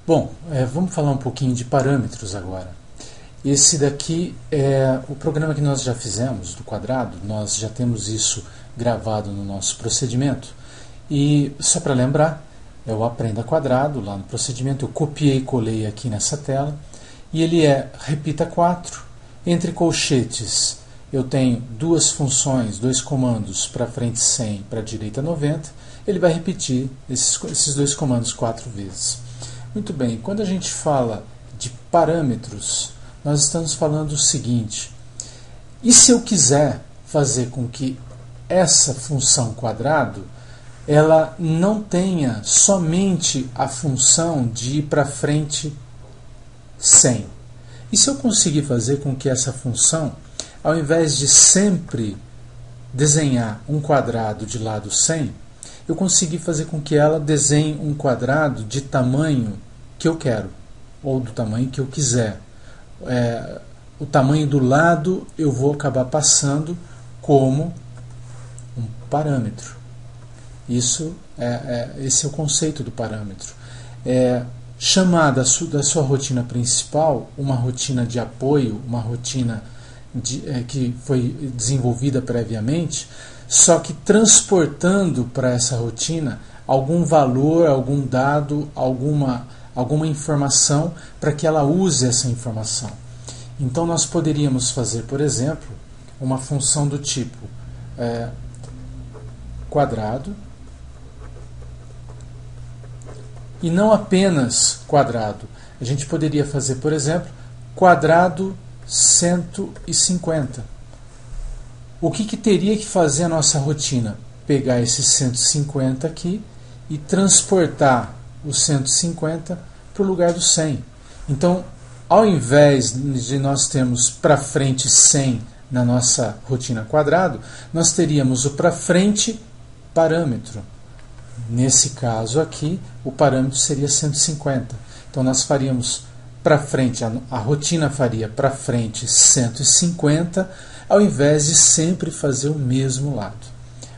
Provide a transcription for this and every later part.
Bom, vamos falar um pouquinho de parâmetros agora. Esse daqui é o programa que nós já fizemos do quadrado, nós já temos isso gravado no nosso procedimento. E só para lembrar, eu aprenda quadrado lá no procedimento, eu copiei e colei aqui nessa tela, e ele repita 4, entre colchetes eu tenho duas funções, dois comandos, para frente 100, para direita 90, ele vai repetir esses dois comandos 4 vezes. Muito bem, quando a gente fala de parâmetros, nós estamos falando o seguinte: e se eu quiser fazer com que essa função quadrado ela não tenha somente a função de ir para frente 100? E se eu conseguir fazer com que essa função, ao invés de sempre desenhar um quadrado de lado 100, eu conseguir fazer com que ela desenhe um quadrado de tamanho que eu quero, ou do tamanho que eu quiser. O tamanho do lado eu vou acabar passando como um parâmetro. Esse é o conceito do parâmetro. Chamar da sua rotina principal uma rotina de apoio, uma rotina que foi desenvolvida previamente, só que transportando para essa rotina algum valor, algum dado, alguma informação para que ela use essa informação. Então nós poderíamos fazer, por exemplo, uma função do tipo quadrado, e não apenas quadrado. A gente poderia fazer, por exemplo, quadrado 150. O que teria que fazer a nossa rotina? Pegar esse 150 aqui e transportar o 150 para o lugar do 100. Então, ao invés de nós termos para frente 100 na nossa rotina quadrado, nós teríamos o para frente parâmetro. Nesse caso aqui, o parâmetro seria 150. Então nós faríamos para frente, a rotina faria para frente 150, ao invés de sempre fazer o mesmo lado.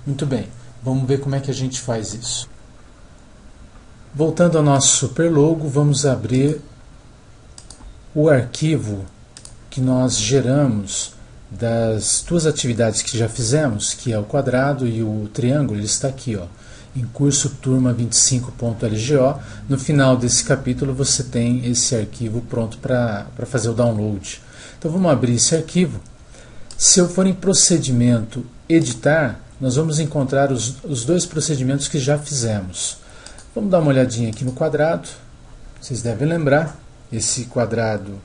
Muito bem, vamos ver como é que a gente faz isso. Voltando ao nosso Superlogo, vamos abrir o arquivo que nós geramos das duas atividades que já fizemos, que é o quadrado e o triângulo. Ele está aqui, ó, em curso turma 25.lgo. No final desse capítulo você tem esse arquivo pronto para fazer o download. Então vamos abrir esse arquivo. Se eu for em procedimento editar, nós vamos encontrar os dois procedimentos que já fizemos. Vamos dar uma olhadinha aqui no quadrado. Vocês devem lembrar, esse quadrado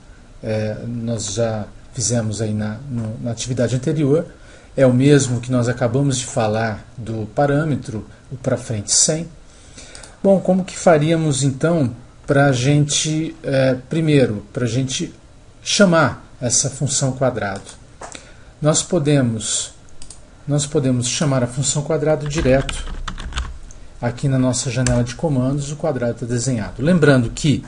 nós já fizemos aí na atividade anterior. É o mesmo que nós acabamos de falar do parâmetro, o para frente 100. Bom, como que faríamos então para a gente, primeiro, para a gente chamar essa função quadrado? Nós podemos chamar a função quadrado direto. Aqui na nossa janela de comandos, o quadrado está desenhado. Lembrando que,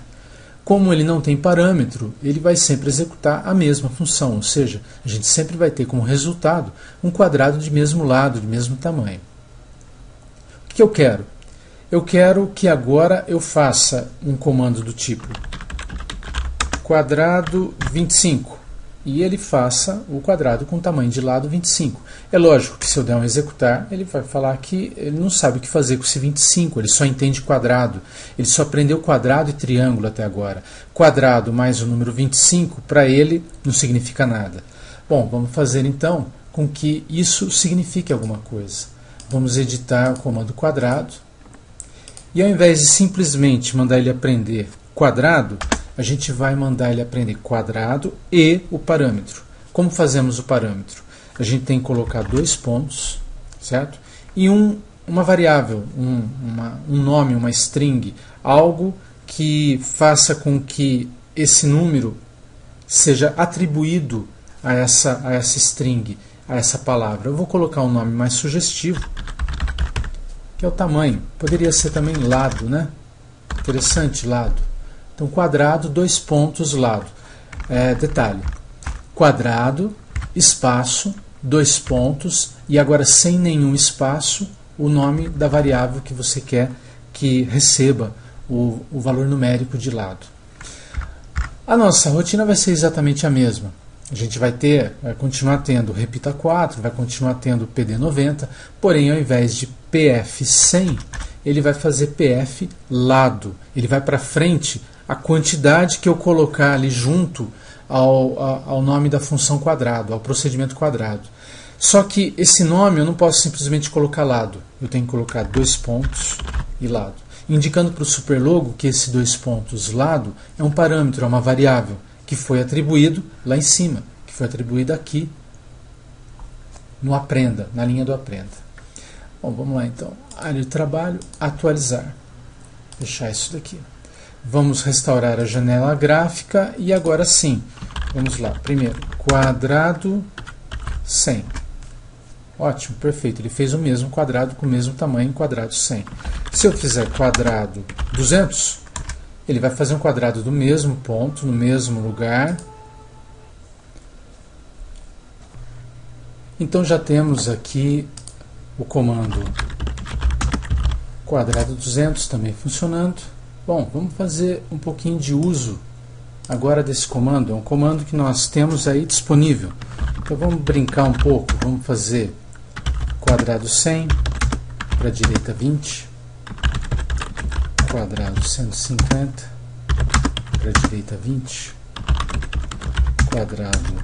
como ele não tem parâmetro, ele vai sempre executar a mesma função, ou seja, a gente sempre vai ter como resultado um quadrado de mesmo lado, de mesmo tamanho. O que eu quero? Eu quero que agora eu faça um comando do tipo quadrado 25 e ele faça o quadrado com tamanho de lado 25. É lógico que se eu der um executar, ele vai falar que ele não sabe o que fazer com esse 25, ele só entende quadrado, ele só aprendeu quadrado e triângulo até agora. Quadrado mais o número 25, para ele, não significa nada. Bom, vamos fazer então com que isso signifique alguma coisa. Vamos editar o comando quadrado, e ao invés de simplesmente mandar ele aprender quadrado, a gente vai mandar ele aprender quadrado e o parâmetro. Como fazemos o parâmetro? A gente tem que colocar dois pontos, certo? E uma variável, um nome, uma string, algo que faça com que esse número seja atribuído a essa string, a essa palavra. Eu vou colocar um nome mais sugestivo, que é o tamanho. Poderia ser também lado, né? Interessante, lado. Então, quadrado, dois pontos, lado. Detalhe, quadrado, espaço, dois pontos, e agora sem nenhum espaço, o nome da variável que você quer que receba o valor numérico de lado. A nossa rotina vai ser exatamente a mesma. A gente vai continuar tendo repita 4, vai continuar tendo PD90, porém ao invés de PF100, ele vai fazer PF lado. Ele vai para frente a quantidade que eu colocar ali junto ao nome da função quadrado, ao procedimento quadrado. Só que esse nome eu não posso simplesmente colocar lado. Eu tenho que colocar 2 pontos e lado. Indicando para o superlogo que esse 2 pontos lado é um parâmetro, é uma variável, que foi atribuído lá em cima, que foi atribuído aqui no aprenda, na linha do aprenda. Bom, vamos lá então. Área de trabalho, atualizar. Fechar isso daqui. Vamos restaurar a janela gráfica e agora sim, vamos lá. Primeiro, quadrado 100. Ótimo, perfeito. Ele fez o mesmo quadrado com o mesmo tamanho, quadrado 100. Se eu fizer quadrado 200, ele vai fazer um quadrado do mesmo ponto, no mesmo lugar. Então já temos aqui o comando quadrado 200 também funcionando. Bom, vamos fazer um pouquinho de uso agora desse comando. É um comando que nós temos aí disponível. Então vamos brincar um pouco. Vamos fazer quadrado 100 para a direita 20, quadrado 150 para a direita 20, quadrado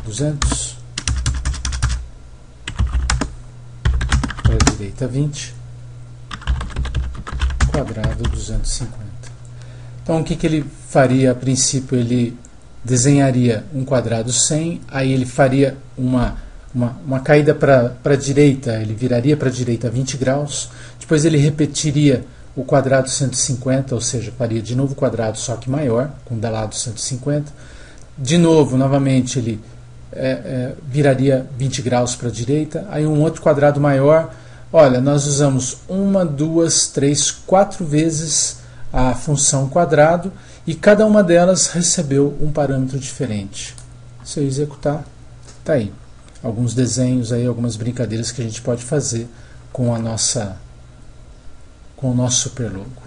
200 para a direita 20, quadrado 250. Então o que ele faria a princípio? Ele desenharia um quadrado 100, aí ele faria uma caída para a direita, ele viraria para a direita 20 graus, depois ele repetiria o quadrado 150, ou seja, faria de novo o quadrado só que maior, com o lado 150, de novo, novamente, ele viraria 20 graus para a direita, aí um outro quadrado maior. Olha, nós usamos 1, 2, 3, 4 vezes a função quadrado e cada uma delas recebeu um parâmetro diferente. Se eu executar, está aí. Alguns desenhos aí, algumas brincadeiras que a gente pode fazer com o nosso superlogo.